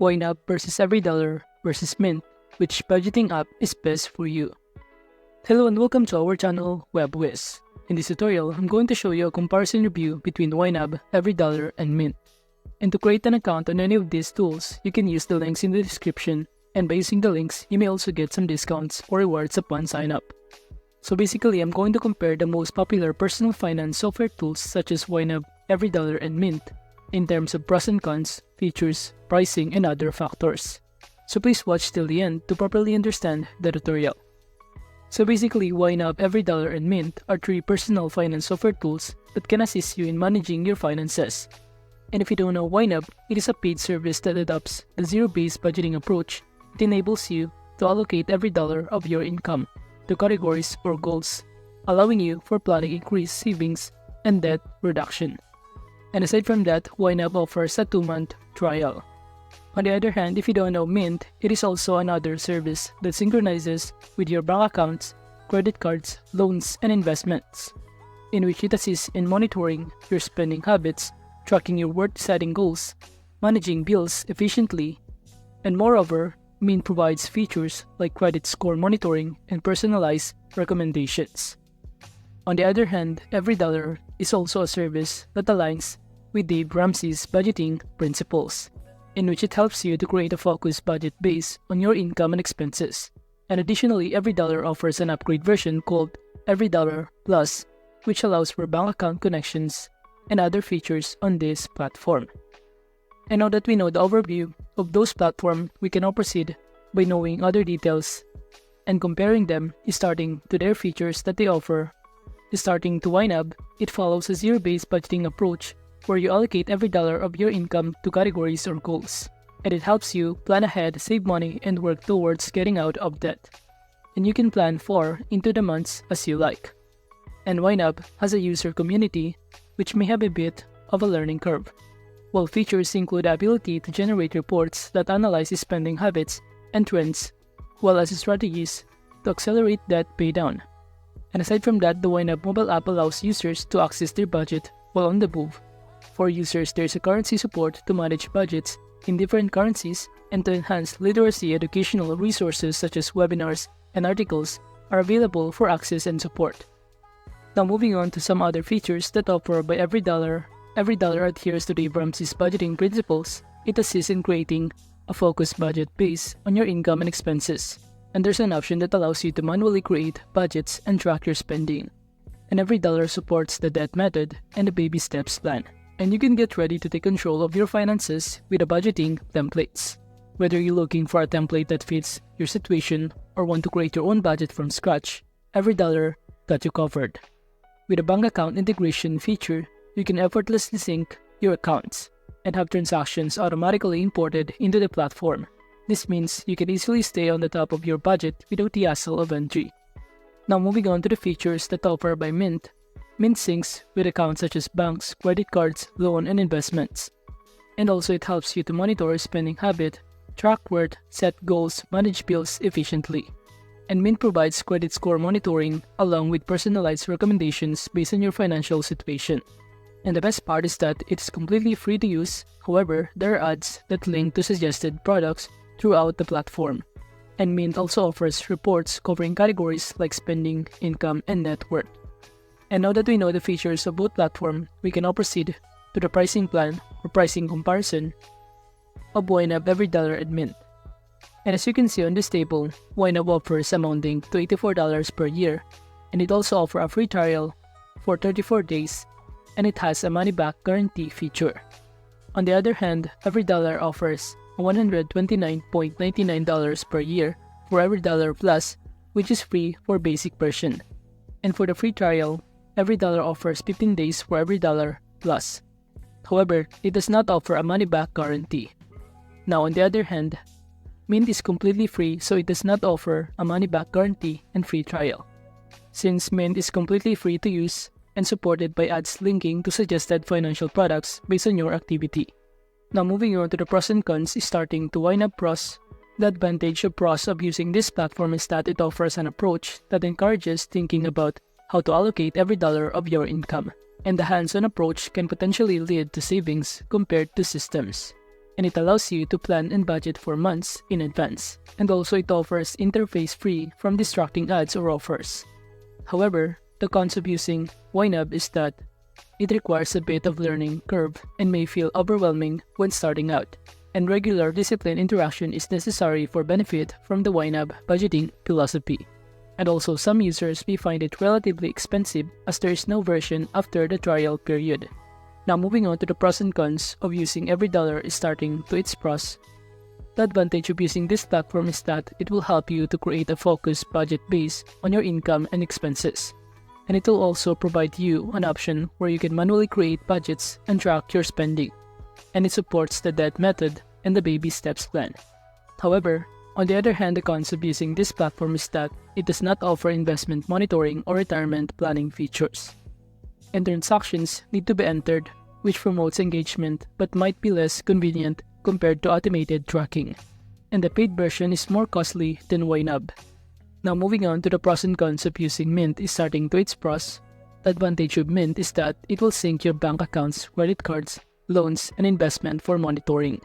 YNAB versus EveryDollar versus Mint, which budgeting app is best for you. Hello and welcome to our channel, WebWiz. In this tutorial, I'm going to show you a comparison review between YNAB, EveryDollar, and Mint. And to create an account on any of these tools, you can use the links in the description, and by using the links, you may also get some discounts or rewards upon sign up. So basically, I'm going to compare the most popular personal finance software tools such as YNAB, EveryDollar, and Mint in terms of pros and cons, features, pricing, and other factors. So please watch till the end to properly understand the tutorial. So basically, YNAB, EveryDollar, and Mint are three personal finance software tools that can assist you in managing your finances. And if you don't know YNAB, it is a paid service that adopts the zero-based budgeting approach. It enables you to allocate every dollar of your income to categories or goals, allowing you for planning increased savings and debt reduction. And aside from that, YNAB offers a 2-month trial. On the other hand, if you don't know Mint, it is also another service that synchronizes with your bank accounts, credit cards, loans, and investments, in which it assists in monitoring your spending habits, tracking your worth-setting goals, managing bills efficiently, and moreover, Mint provides features like credit score monitoring and personalized recommendations. On the other hand, EveryDollar is also a service that aligns with Dave Ramsey's budgeting principles, in which it helps you to create a focused budget based on your income and expenses. And additionally, EveryDollar offers an upgrade version called EveryDollar Plus, which allows for bank account connections and other features on this platform. And now that we know the overview of those platforms, we can now proceed by knowing other details and comparing them, starting to their features that they offer. Starting to YNAB, it follows a zero-based budgeting approach where you allocate every dollar of your income to categories or goals, and it helps you plan ahead, save money, and work towards getting out of debt. And you can plan far into the months as you like. And YNAB has a user community which may have a bit of a learning curve, while features include the ability to generate reports that analyze spending habits and trends, well as strategies to accelerate debt paydown. And aside from that, the YNAB mobile app allows users to access their budget while on the move. For users, there is a currency support to manage budgets in different currencies, and to enhance literacy, educational resources such as webinars and articles are available for access and support. Now moving on to some other features that offer by EveryDollar. EveryDollar adheres to Dave Ramsey's budgeting principles. It assists in creating a focused budget based on your income and expenses, and there's an option that allows you to manually create budgets and track your spending. And EveryDollar supports the debt method and the baby steps plan, and you can get ready to take control of your finances with the budgeting templates. Whether you're looking for a template that fits your situation or want to create your own budget from scratch, EveryDollar got you covered. With a bank account integration feature, you can effortlessly sync your accounts and have transactions automatically imported into the platform. This means you can easily stay on the top of your budget without the hassle of entry. Now moving on to the features that offered by Mint. Mint syncs with accounts such as banks, credit cards, loan, and investments. And also it helps you to monitor spending habit, track worth, set goals, manage bills efficiently. And Mint provides credit score monitoring along with personalized recommendations based on your financial situation. And the best part is that it is completely free to use. However, there are ads that link to suggested products throughout the platform. And Mint also offers reports covering categories like spending, income, and net worth. And now that we know the features of both platforms, we can now proceed to the pricing plan or pricing comparison of YNAB, EveryDollar, and Mint. And as you can see on this table, YNAB offers amounting to $84 per year, and it also offers a free trial for 34 days, and it has a money-back guarantee feature. On the other hand, EveryDollar offers $129.99 per year for EveryDollar Plus, which is free for basic version. And for the free trial, EveryDollar offers 15 days for EveryDollar Plus. However, it does not offer a money-back guarantee. Now on the other hand, Mint is completely free, so it does not offer a money-back guarantee and free trial. Since Mint is completely free to use and supported by ads linking to suggested financial products based on your activity. Now moving on to the pros and cons, starting to YNAB pros. The advantage of pros of using this platform is that it offers an approach that encourages thinking about how to allocate every dollar of your income, and the hands-on approach can potentially lead to savings compared to systems. and it allows you to plan and budget for months in advance. And also it offers interface free from distracting ads or offers. However, the cons of using YNAB is that it requires a bit of learning curve and may feel overwhelming when starting out, and regular discipline interaction is necessary for benefit from the YNAB budgeting philosophy. And also some users may find it relatively expensive as there is no version after the trial period. Now moving on to the pros and cons of using EveryDollar is starting to its pros. The advantage of using this platform is that it will help you to create a focused budget based on your income and expenses. And it will also provide you an option where you can manually create budgets and track your spending. And it supports the debt method and the baby steps plan. However, on the other hand, the cons of using this platform is that it does not offer investment monitoring or retirement planning features. And transactions need to be entered, which promotes engagement but might be less convenient compared to automated tracking. And the paid version is more costly than YNAB. Now moving on to the pros and cons of using Mint is starting to its pros. The advantage of Mint is that it will sync your bank accounts, credit cards, loans, and investment for monitoring.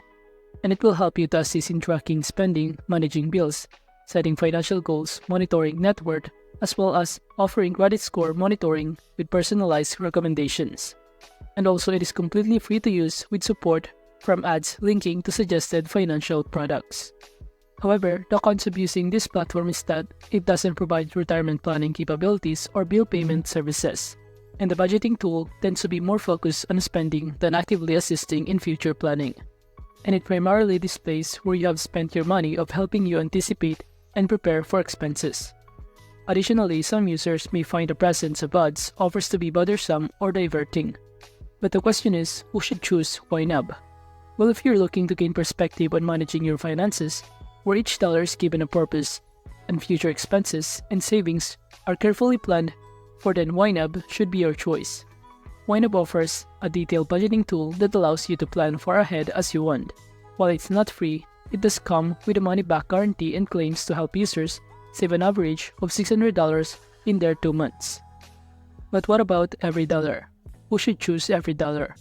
And it will help you to assist in tracking spending, managing bills, setting financial goals, monitoring net worth, as well as offering credit score monitoring with personalized recommendations. And also it is completely free to use with support from ads linking to suggested financial products. However, the cons of using this platform is that it doesn't provide retirement planning capabilities or bill payment services, and the budgeting tool tends to be more focused on spending than actively assisting in future planning. And it primarily displays where you have spent your money of helping you anticipate and prepare for expenses. Additionally, some users may find the presence of ads offers to be bothersome or diverting. But the question is, who should choose YNAB? Well, if you're looking to gain perspective on managing your finances, where each dollar is given a purpose, and future expenses and savings are carefully planned, for then YNAB should be your choice. YNAB offers a detailed budgeting tool that allows you to plan far ahead as you want. While it's not free, it does come with a money-back guarantee and claims to help users save an average of $600 in their 2 months. But what about EveryDollar? Who should choose EveryDollar?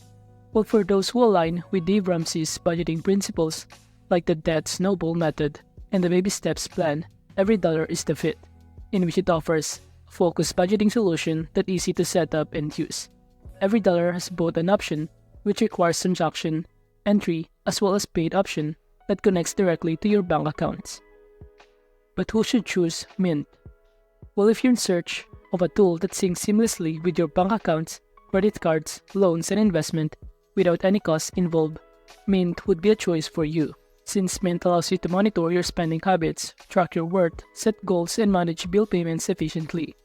Well, for those who align with Dave Ramsey's budgeting principles, like the debt snowball method and the baby steps plan, EveryDollar is the fit, in which it offers a focused budgeting solution that's easy to set up and use. EveryDollar has both an option, which requires transaction entry, as well as paid option that connects directly to your bank accounts. But who should choose Mint? Well, if you're in search of a tool that syncs seamlessly with your bank accounts, credit cards, loans, and investment without any cost involved, Mint would be a choice for you, since Mint allows you to monitor your spending habits, track your worth, set goals, and manage bill payments efficiently.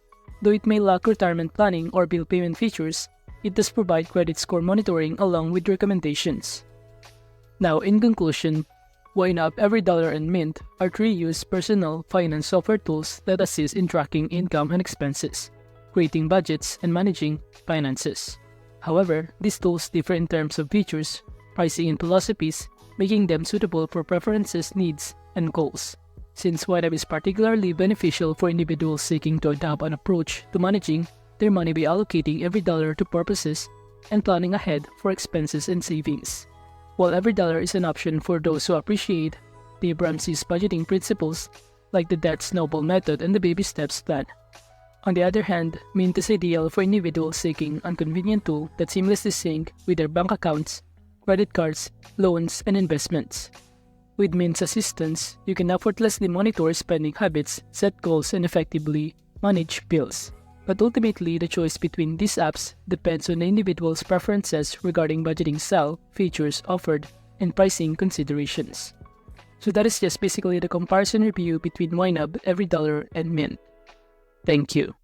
Though it may lack retirement planning or bill payment features, it does provide credit score monitoring along with recommendations. Now, in conclusion, YNAB, EveryDollar, and Mint are 3 used personal finance software tools that assist in tracking income and expenses, creating budgets, and managing finances. However, these tools differ in terms of features, pricing, and philosophies, making them suitable for preferences, needs, and goals. Since YNAB is particularly beneficial for individuals seeking to adopt an approach to managing their money by allocating every dollar to purposes and planning ahead for expenses and savings, while EveryDollar is an option for those who appreciate Dave Ramsey's budgeting principles like the debt snowball method and the baby steps plan. On the other hand, Mint is ideal for individuals seeking a convenient tool that seamlessly sync with their bank accounts, credit cards, loans, and investments. With Mint's assistance, you can effortlessly monitor spending habits, set goals, and effectively manage bills. But ultimately, the choice between these apps depends on the individual's preferences regarding budgeting style, features offered, and pricing considerations. So that is just basically the comparison review between YNAB, EveryDollar, and Mint. Thank you.